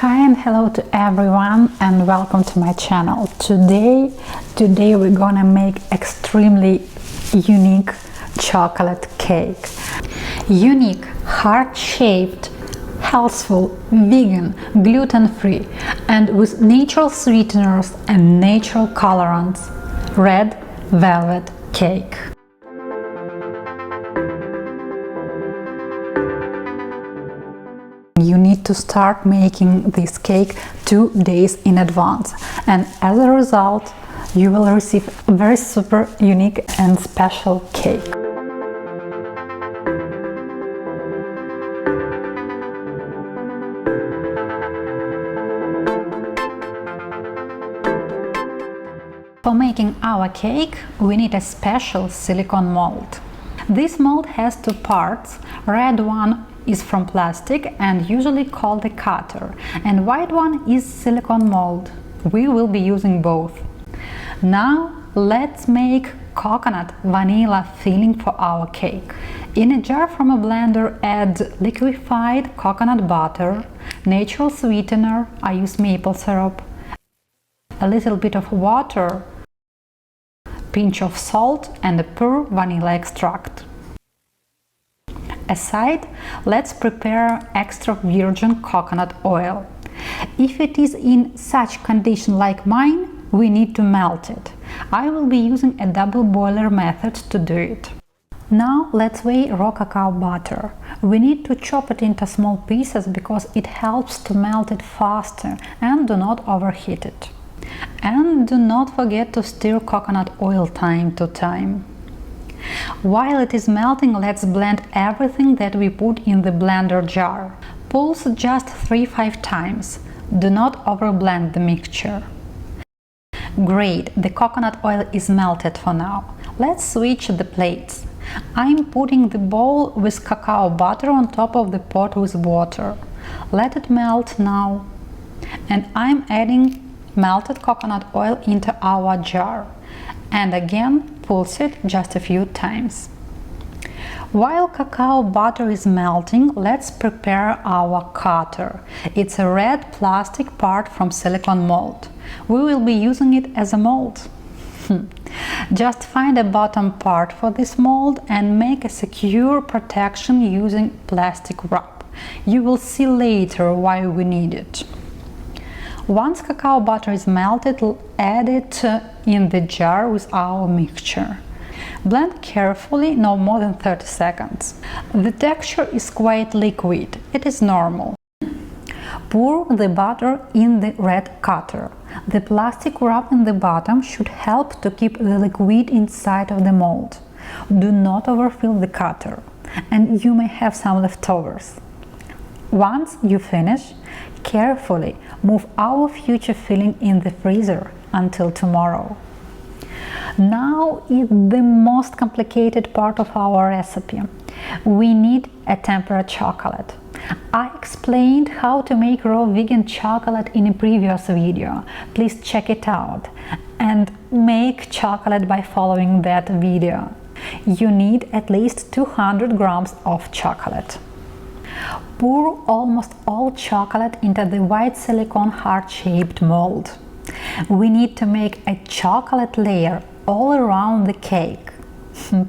Hi and hello to everyone and welcome to my channel. Today we're gonna make extremely unique chocolate cake. Unique, heart-shaped, healthful, vegan, gluten-free and with natural sweeteners and natural colorants. Red velvet cake. You need to start making this cake 2 days in advance, and as a result you will receive a very super unique and special cake. For making our cake we need a special silicone mold. This mold has two parts. Red one is from plastic and usually called a cutter, and white one is silicone mold. We will be using both. Now let's make coconut vanilla filling for our cake. In a jar from a blender add liquefied coconut butter, natural sweetener, I use maple syrup, a little bit of water, pinch of salt and a pure vanilla extract. Aside, let's prepare extra virgin coconut oil. If it is in such condition like mine, we need to melt it. I will be using a double boiler method to do it. Now let's weigh raw cacao butter. We need to chop it into small pieces because it helps to melt it faster, and do not overheat it. And do not forget to stir coconut oil time to time. While it is melting, let's blend everything that we put in the blender jar. Pulse just 3-5 times. Do not overblend the mixture. Great, the coconut oil is melted for now. Let's switch the plates. I'm putting the bowl with cacao butter on top of the pot with water. Let it melt now. And I'm adding melted coconut oil into our jar. And again, pulse it just a few times. While cacao butter is melting, let's prepare our cutter. It's a red plastic part from silicone mold. We will be using it as a mold. Just find a bottom part for this mold and make a secure protection using plastic wrap. You will see later why we need it. Once cacao butter is melted, add it in the jar with our mixture. Blend carefully, no more than 30 seconds. The texture is quite liquid, it is normal. Pour the butter in the red cutter. The plastic wrap in the bottom should help to keep the liquid inside of the mold. Do not overfill the cutter, and you may have some leftovers. Once you finish, carefully move our future filling in the freezer until tomorrow. Now is the most complicated part of our recipe. We need a tempered chocolate. I explained how to make raw vegan chocolate in a previous video. Please check it out and make chocolate by following that video. You need at least 200 grams of chocolate. Pour almost all chocolate into the white silicone heart-shaped mold. We need to make a chocolate layer all around the cake.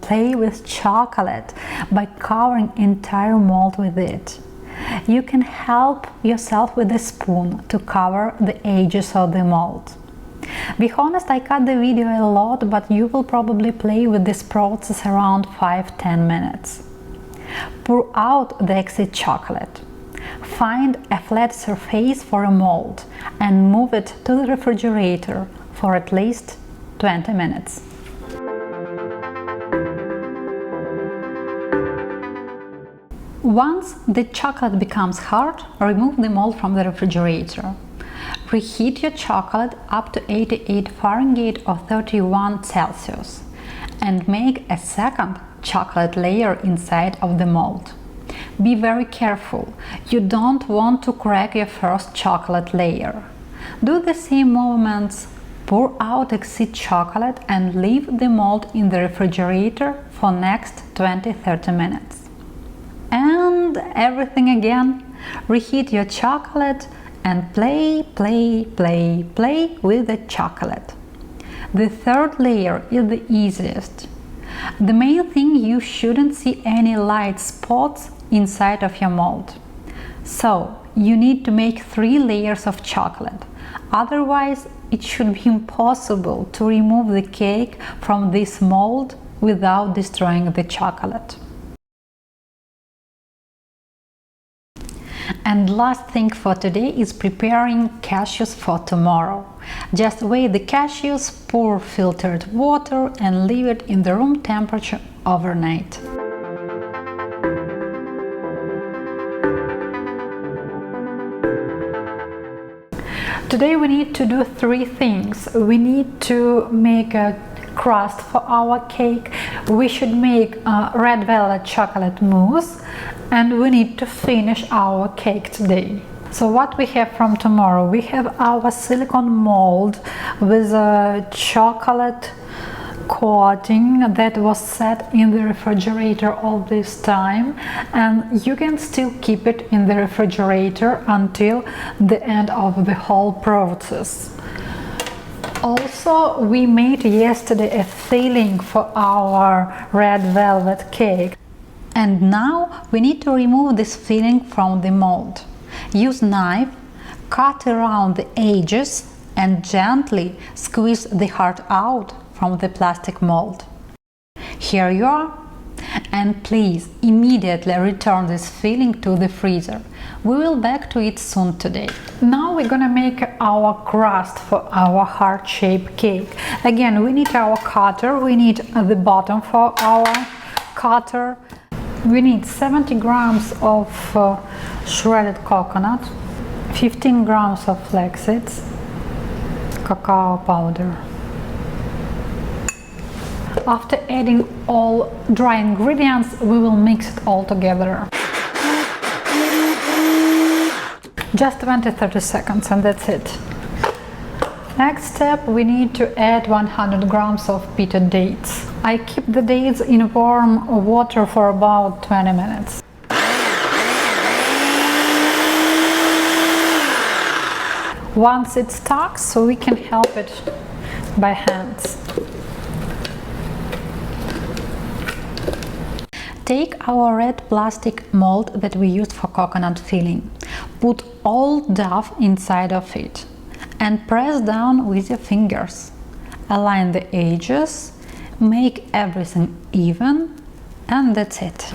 Play with chocolate by covering entire mold with it. You can help yourself with a spoon to cover the edges of the mold. Be honest, I cut the video a lot, but you will probably play with this process around 5-10 minutes. Pour out the excess chocolate. Find a flat surface for a mold and move it to the refrigerator for at least 20 minutes. Once the chocolate becomes hard, remove the mold from the refrigerator. Reheat your chocolate up to 88 Fahrenheit or 31 Celsius and make a second chocolate layer inside of the mold. Be very careful, you don't want to crack your first chocolate layer. Do the same movements, pour out excess chocolate and leave the mold in the refrigerator for next 20-30 minutes. And everything again, reheat your chocolate and play with the chocolate. The third layer is the easiest. The main thing, you shouldn't see any light spots inside of your mold. So you need to make 3 layers of chocolate. Otherwise, it should be impossible to remove the cake from this mold without destroying the chocolate. And last thing for today is preparing cashews for tomorrow. Just weigh the cashews, pour filtered water and leave it in the room temperature overnight. Today we need to do 3 things. We need to make a crust for our cake, we should make red velvet chocolate mousse, and we need to finish our cake today. So what we have from tomorrow? We have our silicone mold with a chocolate coating that was set in the refrigerator all this time, and you can still keep it in the refrigerator until the end of the whole process. Also, we made yesterday a filling for our red velvet cake, and now we need to remove this filling from the mold. Use knife, cut around the edges and gently squeeze the heart out from the plastic mold. Here you are. And please immediately return this filling to the freezer. We will back to it soon today. Now we're gonna make our crust for our heart-shaped cake. Again, we need our cutter, we need the bottom for our cutter. We need 70 grams of shredded coconut, 15 grams of flaxseed, cacao powder. After adding all dry ingredients, we will mix it all together. Just 20-30 seconds, and that's it. Next step, we need to add 100 grams of beetroot dates. I keep the dates in warm water for about 20 minutes. Once it starts, so we can help it by hands. Take our red plastic mold that we used for coconut filling. Put all dough inside of it and press down with your fingers. Align the edges, make everything even, and that's it.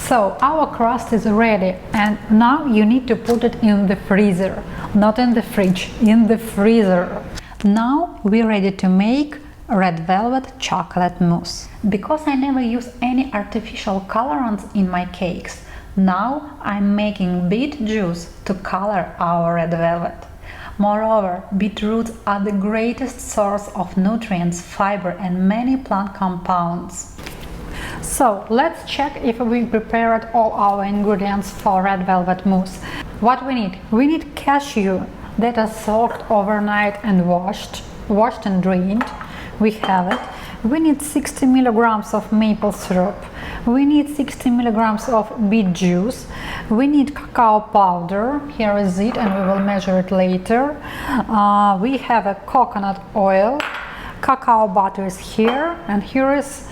So our crust is ready, and now you need to put it in the freezer, not in the fridge, in the freezer. Now we're ready to make red velvet chocolate mousse. Because I never use any artificial colorants in my cakes, now I'm making beet juice to color our red velvet. Moreover, beetroots are the greatest source of nutrients, fiber and many plant compounds. So let's check if we prepared all our ingredients for red velvet mousse. What we need? We need cashew that are soaked overnight and washed and drained. We have it. We need 60 milligrams of maple syrup. We need 60 milligrams of beet juice. We need cacao powder. Here is it, and we will measure it later. We have a coconut oil. Cacao butter is here, and here is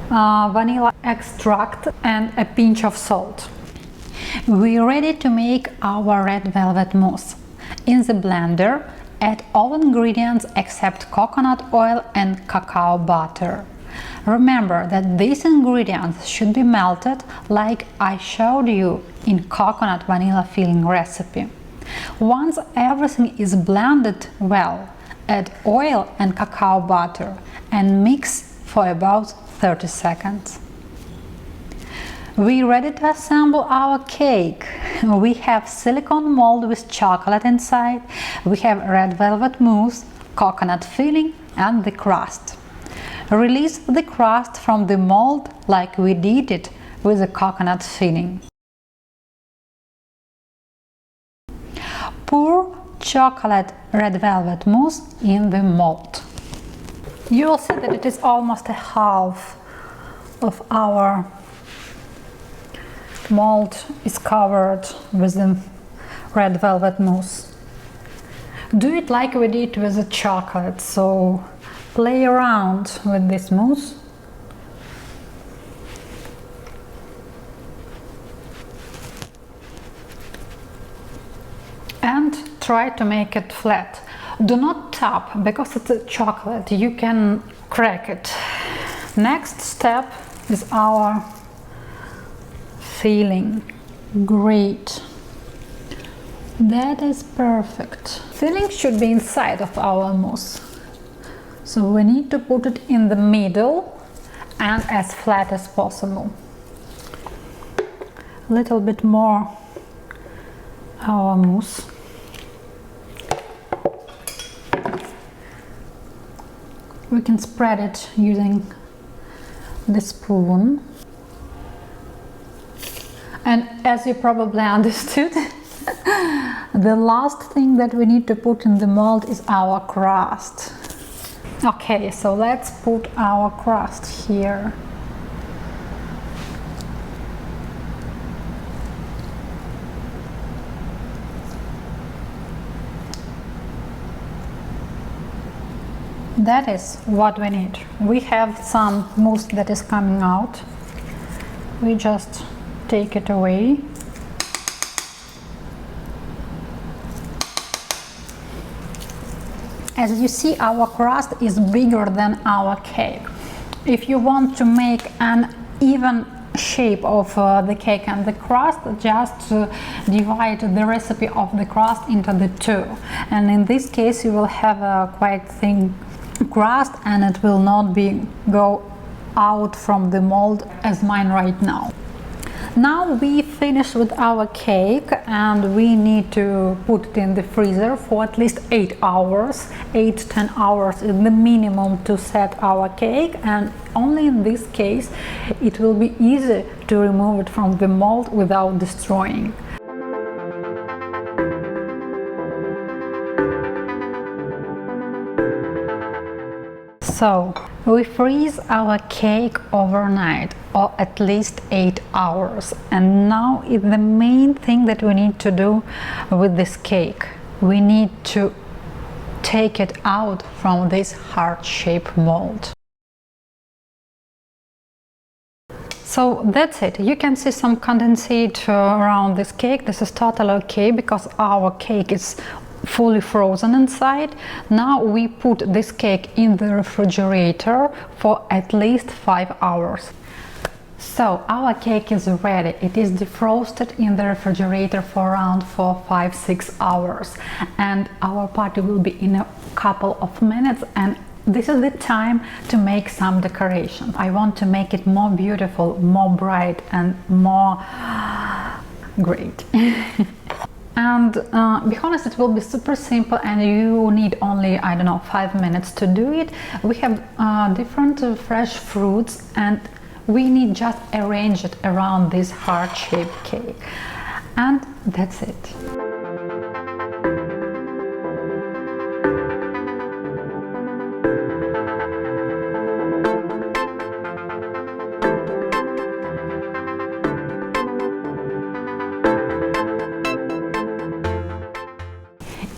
vanilla extract and a pinch of salt. We're ready to make our red velvet mousse. In the blender, add all ingredients except coconut oil and cacao butter. Remember that these ingredients should be melted like I showed you in coconut vanilla filling recipe. Once everything is blended well, add oil and cacao butter and mix for about 30 seconds. We're ready to assemble our cake. We have silicone mold with chocolate inside, we have red velvet mousse, coconut filling and the crust. Release the crust from the mold like we did it with the coconut filling. Pour chocolate red velvet mousse in the mold. You will see that it is almost a half of our mold is covered with the red velvet mousse. Do it like we did with the chocolate, so play around with this mousse. And try to make it flat. Do not tap, because it's a chocolate, you can crack it. Next step is our filling. Great. That is perfect. Filling should be inside of our mousse. So we need to put it in the middle and as flat as possible. A little bit more our mousse. We can spread it using the spoon. And as you probably understood, the last thing that we need to put in the mold is our crust. Okay, so let's put our crust here. That is what we need. We have some mousse that is coming out. We just take it away. As you see, our crust is bigger than our cake. If you want to make an even shape of the cake and the crust, just divide the recipe of the crust into the two. And in this case, you will have a quite thin crust and it will not go out from the mold as mine right now. Now we finished with our cake and we need to put it in the freezer for at least 8 hours. 8-10 hours is the minimum to set our cake, and only in this case it will be easy to remove it from the mold without destroying. So we freeze our cake overnight, or at least 8 hours. And now is the main thing that we need to do with this cake. We need to take it out from this heart-shaped mold. So that's it. You can see some condensate around this cake. This is totally okay because our cake is fully frozen inside. Now we put this cake in the refrigerator for at least 5 hours. So our cake is ready. It is defrosted in the refrigerator for around 4-5-6 hours, and our party will be in a couple of minutes, and this is the time to make some decoration. I want to make it more beautiful, more bright and more great. And be honest, it will be super simple and you need only, I don't know, 5 minutes to do it. We have different fresh fruits and we need just arrange it around this heart-shaped cake. And that's it.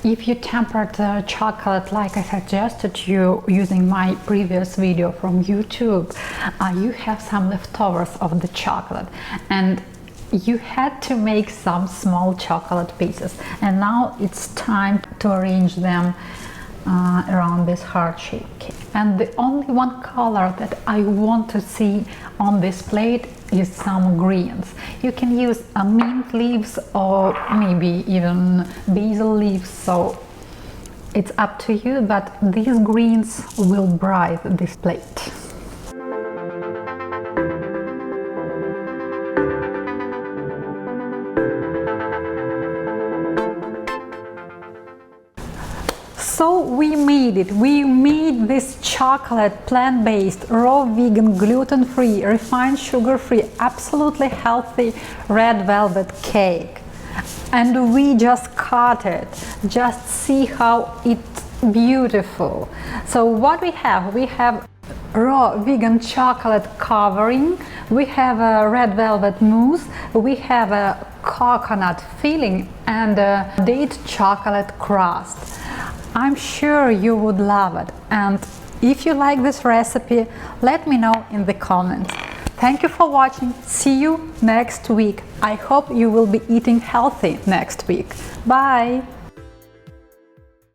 If you tempered the chocolate like I suggested you using my previous video from YouTube, you have some leftovers of the chocolate and you had to make some small chocolate pieces, and now it's time to arrange them around this heart-shaped cake. And the only one color that I want to see on this plate is some greens. You can use mint leaves or maybe even basil leaves, so it's up to you, but these greens will brighten this plate. So we made it. We made this chocolate plant-based, raw, vegan, gluten-free, refined sugar-free, absolutely healthy red velvet cake. And we just cut it. Just see how it's beautiful. So what we have raw vegan chocolate covering, we have a red velvet mousse, we have a coconut filling and a date chocolate crust. I'm sure you would love it, and if you like this recipe, let me know in the comments. Thank you for watching. See you next week. I hope you will be eating healthy next week. Bye!